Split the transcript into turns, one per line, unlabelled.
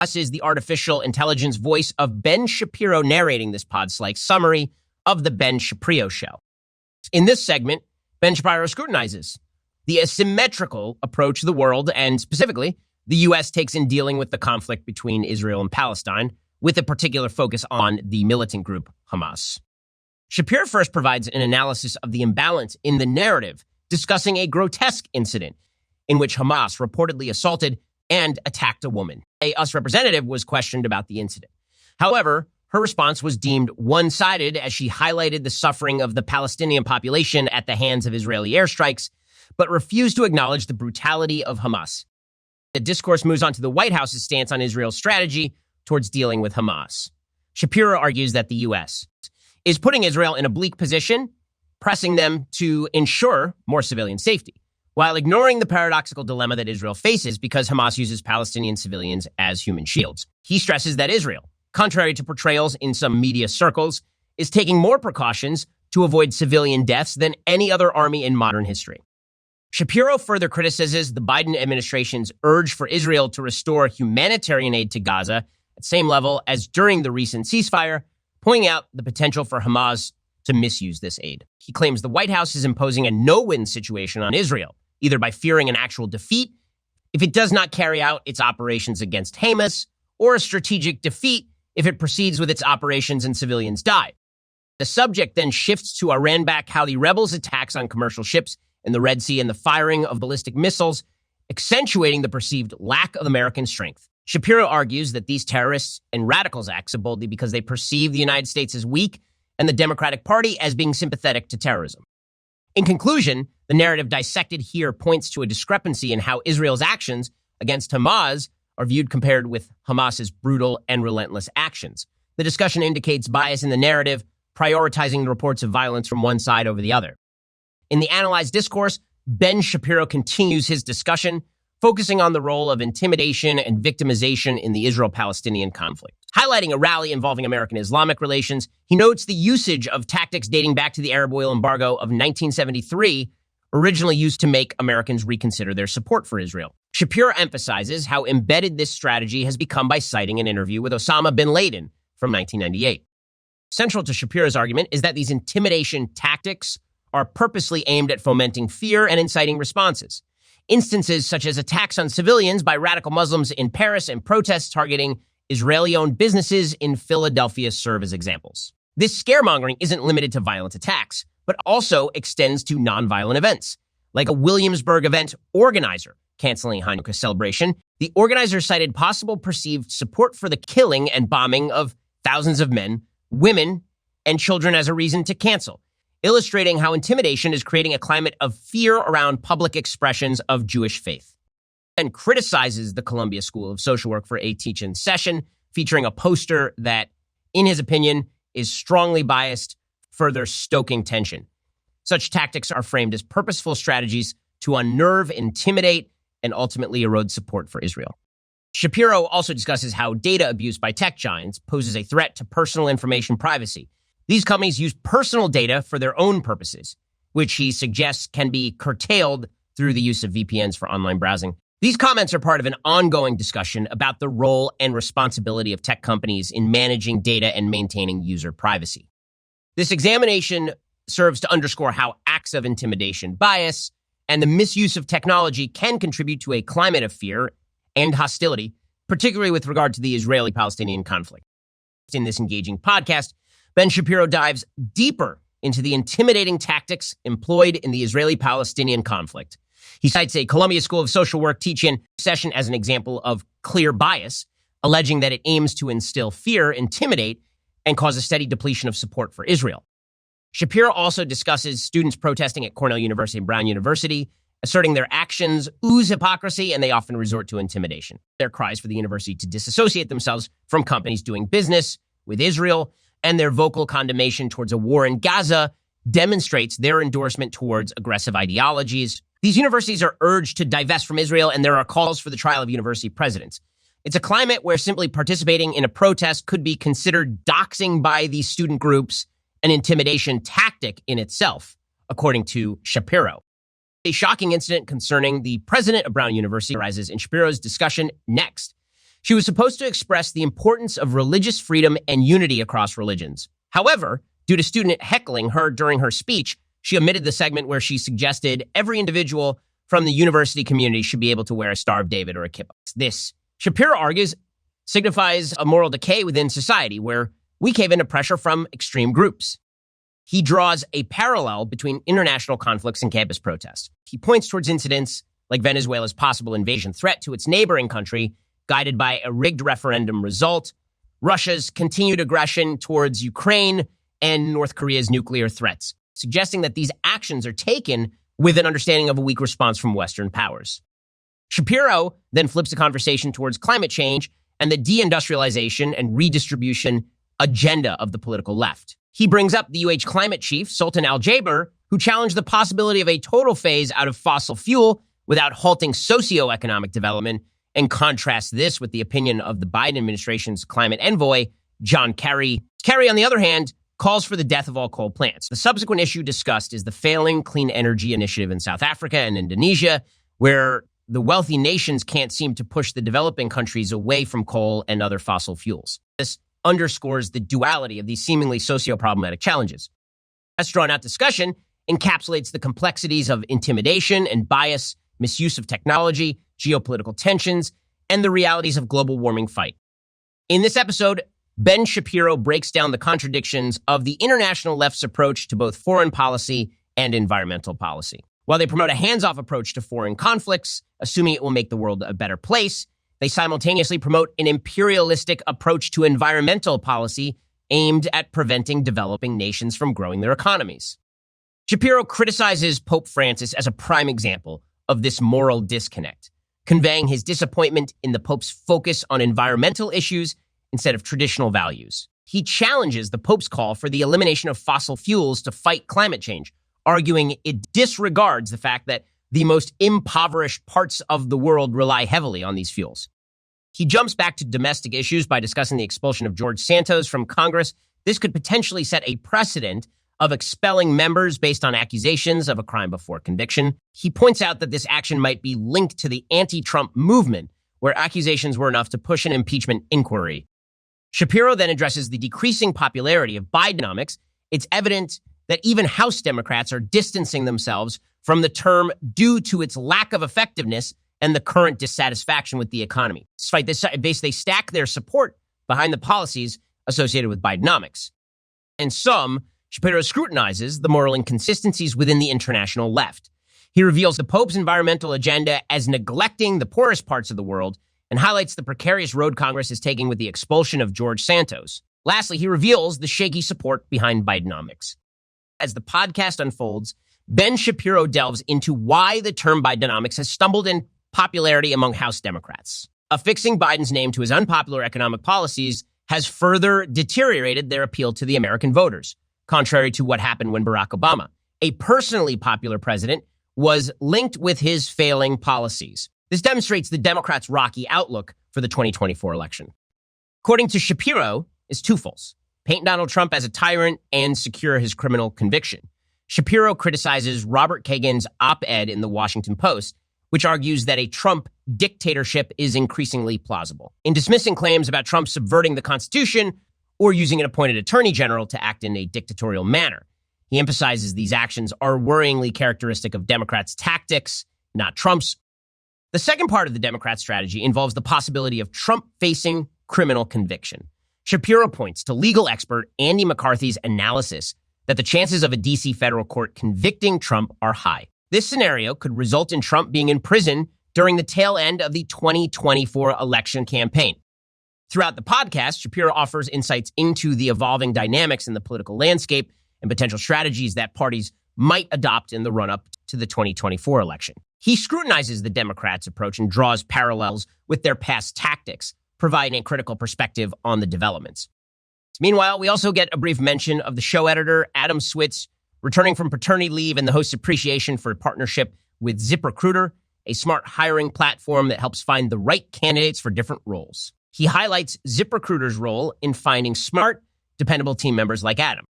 Us is the artificial intelligence voice of Ben Shapiro narrating this pod-like summary of the Ben Shaprio show. In this segment, Ben Shapiro scrutinizes the asymmetrical approach the world, and specifically, the U.S. takes in dealing with the conflict between Israel and Palestine, with a particular focus on the militant group Hamas. Shapiro first provides an analysis of the imbalance in the narrative, discussing a grotesque incident in which Hamas reportedly assaulted and attacked a woman. A US representative was questioned about the incident. However, her response was deemed one-sided as she highlighted the suffering of the Palestinian population at the hands of Israeli airstrikes, but refused to acknowledge the brutality of Hamas. The discourse moves on to the White House's stance on Israel's strategy towards dealing with Hamas. Shapiro argues that the U.S. is putting Israel in a bleak position, pressing them to ensure more civilian safety, while ignoring the paradoxical dilemma that Israel faces because Hamas uses Palestinian civilians as human shields. He stresses that Israel, contrary to portrayals in some media circles, is taking more precautions to avoid civilian deaths than any other army in modern history. Shapiro further criticizes the Biden administration's urge for Israel to restore humanitarian aid to Gaza at the same level as during the recent ceasefire, pointing out the potential for Hamas to misuse this aid. He claims the White House is imposing a no-win situation on Israel, either by fearing an actual defeat if it does not carry out its operations against Hamas, or a strategic defeat if it proceeds with its operations and civilians die. The subject then shifts to Iran-backed Houthi rebels' attacks on commercial ships in the Red Sea and the firing of ballistic missiles, accentuating the perceived lack of American strength. Shapiro argues that these terrorists and radicals act so boldly because they perceive the United States as weak and the Democratic Party as being sympathetic to terrorism. In conclusion, the narrative dissected here points to a discrepancy in how Israel's actions against Hamas are viewed compared with Hamas's brutal and relentless actions. The discussion indicates bias in the narrative, prioritizing the reports of violence from one side over the other. In the analyzed discourse, Ben Shapiro continues his discussion, focusing on the role of intimidation and victimization in the Israel-Palestinian conflict. Highlighting a rally involving American-Islamic relations, he notes the usage of tactics dating back to the Arab oil embargo of 1973, originally used to make Americans reconsider their support for Israel. Shapiro emphasizes how embedded this strategy has become by citing an interview with Osama bin Laden from 1998. Central to Shapiro's argument is that these intimidation tactics are purposely aimed at fomenting fear and inciting responses. Instances such as attacks on civilians by radical Muslims in Paris and protests targeting Israeli-owned businesses in Philadelphia serve as examples. This scaremongering isn't limited to violent attacks, but also extends to nonviolent events, like a Williamsburg event organizer canceling Hanukkah celebration. The organizer cited possible perceived support for the killing and bombing of thousands of men, women, and children as a reason to cancel, illustrating how intimidation is creating a climate of fear around public expressions of Jewish faith. And criticizes the Columbia School of Social Work for a teach-in session, featuring a poster that, in his opinion, is strongly biased, further stoking tension. Such tactics are framed as purposeful strategies to unnerve, intimidate, and ultimately erode support for Israel. Shapiro also discusses how data abuse by tech giants poses a threat to personal information privacy. These companies use personal data for their own purposes, which he suggests can be curtailed through the use of VPNs for online browsing. These comments are part of an ongoing discussion about the role and responsibility of tech companies in managing data and maintaining user privacy. This examination serves to underscore how acts of intimidation, bias, and the misuse of technology can contribute to a climate of fear and hostility, particularly with regard to the Israeli-Palestinian conflict. In this engaging podcast, Ben Shapiro dives deeper into the intimidating tactics employed in the Israeli-Palestinian conflict. He cites a Columbia School of Social Work teach-in session as an example of clear bias, alleging that it aims to instill fear, intimidate, and cause a steady depletion of support for Israel. Shapiro also discusses students protesting at Cornell University and Brown University, asserting their actions ooze hypocrisy and they often resort to intimidation. Their cries for the university to disassociate themselves from companies doing business with Israel and their vocal condemnation towards a war in Gaza demonstrates their endorsement towards aggressive ideologies. These universities are urged to divest from Israel, and there are calls for the trial of university presidents. It's a climate where simply participating in a protest could be considered doxing by these student groups, an intimidation tactic in itself, according to Shapiro. A shocking incident concerning the president of Brown University arises in Shapiro's discussion next. She was supposed to express the importance of religious freedom and unity across religions. However, due to student heckling her during her speech, she omitted the segment where she suggested every individual from the university community should be able to wear a Star of David or a kippah. This, Shapiro argues, signifies a moral decay within society where we cave into pressure from extreme groups. He draws a parallel between international conflicts and campus protests. He points towards incidents like Venezuela's possible invasion threat to its neighboring country, guided by a rigged referendum result, Russia's continued aggression towards Ukraine, and North Korea's nuclear threats, suggesting that these actions are taken with an understanding of a weak response from Western powers. Shapiro then flips the conversation towards climate change and the deindustrialization and redistribution agenda of the political left. He brings up the UH climate chief, Sultan Al-Jaber, who challenged the possibility of a total phase out of fossil fuel without halting socioeconomic development, and contrasts this with the opinion of the Biden administration's climate envoy, John Kerry. Kerry, on the other hand, calls for the death of all coal plants. The subsequent issue discussed is the failing clean energy initiative in South Africa and Indonesia, where the wealthy nations can't seem to push the developing countries away from coal and other fossil fuels. This underscores the duality of these seemingly socio-problematic challenges. This drawn-out discussion encapsulates the complexities of intimidation and bias, misuse of technology, geopolitical tensions, and the realities of global warming fight. In this episode, Ben Shapiro breaks down the contradictions of the international left's approach to both foreign policy and environmental policy. While they promote a hands-off approach to foreign conflicts, assuming it will make the world a better place, they simultaneously promote an imperialistic approach to environmental policy aimed at preventing developing nations from growing their economies. Shapiro criticizes Pope Francis as a prime example of this moral disconnect, conveying his disappointment in the Pope's focus on environmental issues instead of traditional values. He challenges the Pope's call for the elimination of fossil fuels to fight climate change, arguing it disregards the fact that the most impoverished parts of the world rely heavily on these fuels. He jumps back to domestic issues by discussing the expulsion of George Santos from Congress. This could potentially set a precedent of expelling members based on accusations of a crime before conviction. He points out that this action might be linked to the anti-Trump movement, where accusations were enough to push an impeachment inquiry. Shapiro then addresses the decreasing popularity of Bidenomics. It's evident that even House Democrats are distancing themselves from the term due to its lack of effectiveness and the current dissatisfaction with the economy. Despite this, they stack their support behind the policies associated with Bidenomics. In sum, Shapiro scrutinizes the moral inconsistencies within the international left. He reveals the Pope's environmental agenda as neglecting the poorest parts of the world and highlights the precarious road Congress is taking with the expulsion of George Santos. Lastly, he reveals the shaky support behind Bidenomics. As the podcast unfolds, Ben Shapiro delves into why the term Bidenomics has stumbled in popularity among House Democrats. Affixing Biden's name to his unpopular economic policies has further deteriorated their appeal to the American voters, contrary to what happened when Barack Obama, a personally popular president, was linked with his failing policies. This demonstrates the Democrats' rocky outlook for the 2024 election. According to Shapiro, is twofold: paint Donald Trump as a tyrant and secure his criminal conviction. Shapiro criticizes Robert Kagan's op-ed in the Washington Post, which argues that a Trump dictatorship is increasingly plausible. In dismissing claims about Trump subverting the Constitution or using an appointed attorney general to act in a dictatorial manner, he emphasizes these actions are worryingly characteristic of Democrats' tactics, not Trump's. The second part of the Democrat strategy involves the possibility of Trump facing criminal conviction. Shapiro points to legal expert Andy McCarthy's analysis that the chances of a D.C. federal court convicting Trump are high. This scenario could result in Trump being in prison during the tail end of the 2024 election campaign. Throughout the podcast, Shapiro offers insights into the evolving dynamics in the political landscape and potential strategies that parties might adopt in the run-up to the 2024 election. He scrutinizes the Democrats' approach and draws parallels with their past tactics, providing a critical perspective on the developments. Meanwhile, we also get a brief mention of the show editor, Adam Switz, returning from paternity leave and the host's appreciation for a partnership with ZipRecruiter, a smart hiring platform that helps find the right candidates for different roles. He highlights ZipRecruiter's role in finding smart, dependable team members like Adam.